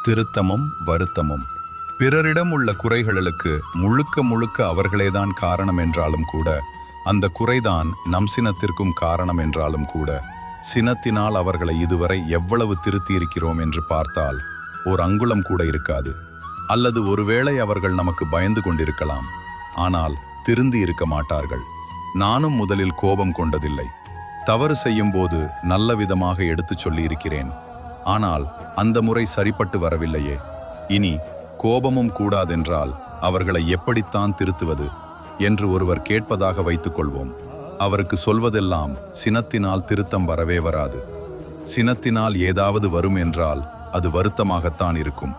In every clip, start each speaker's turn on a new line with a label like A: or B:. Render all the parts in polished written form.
A: திருத்தமும் வருத்தமும். பிறரிடம் உள்ள குறைகளுக்கு முழுக்க முழுக்க அவர்களேதான் காரணம் என்றாலும் கூட, அந்த குறைதான் நம் சினத்திற்கும் காரணம் என்றாலும் கூட, சினத்தினால் அவர்களை இதுவரை எவ்வளவு திருத்தியிருக்கிறோம் என்று பார்த்தால் ஓர் அங்குலம் கூட இருக்காது. அல்லது ஒருவேளை அவர்கள் நமக்கு பயந்து கொண்டிருக்கலாம், ஆனால் திருந்தி இருக்க மாட்டார்கள். நானும் முதலில் கோபம் கொண்டதில்லை. தவறு செய்யும்போது நல்ல விதமாக எடுத்துச் சொல்லியிருக்கிறேன். ஆனால் அந்த முறை சரிப்பட்டு வரவில்லையே. இனி கோபமும் கூடாதென்றால் அவர்களை எப்படித்தான் திருத்துவது என்று ஒருவர் கேட்பதாக வைத்துக்கொள்வோம். அவருக்கு சொல்வதெல்லாம் சினத்தினால் திருத்தம் வரவே வராது. சினத்தினால் ஏதாவது வரும் என்றால் அது வருத்தமாகத்தான் இருக்கும்.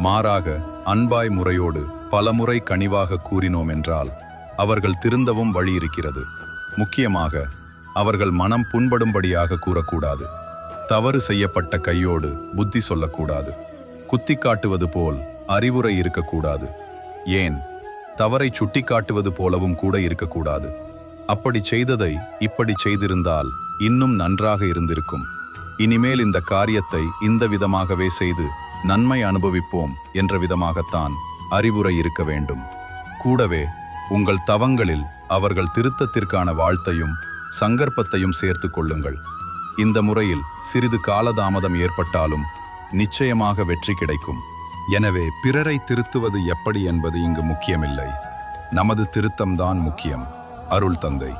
A: மாறாக அன்பாய் முறையோடு பலமுறை கனிவாக கூறினோம் என்றால் அவர்கள் திருந்தவும் வழி இருக்கிறது. முக்கியமாக அவர்கள் மனம் புண்படும்படியாக கூறக்கூடாது. தவறு செய்யப்பட்ட கையோடு புத்தி சொல்லக்கூடாது. குத்தி காட்டுவது போல் அறிவுரை இருக்கக்கூடாது. ஏன், தவறை சுட்டி காட்டுவது போலவும் கூட இருக்கக்கூடாது. அப்படி செய்ததை இப்படி செய்திருந்தால் இன்னும் நன்றாக இருந்திருக்கும். இனிமேல் இந்த காரியத்தை இந்த விதமாகவே செய்து நன்மை அனுபவிப்போம் என்ற விதமாகத்தான் அறிவுரை இருக்க வேண்டும். கூடவே உங்கள் தவங்களில் அவர்கள் திருத்தத்திற்கான வாழ்த்தையும் சங்கற்பத்தையும் சேர்த்து கொள்ளுங்கள். இந்த முறையில் சிறிது காலதாமதம் ஏற்பட்டாலும் நிச்சயமாக வெற்றி கிடைக்கும். எனவே பிறரை திருத்துவது எப்படி என்பது இங்கு முக்கியமில்லை. நமது திருத்தம்தான் முக்கியம். அருள் தந்தை.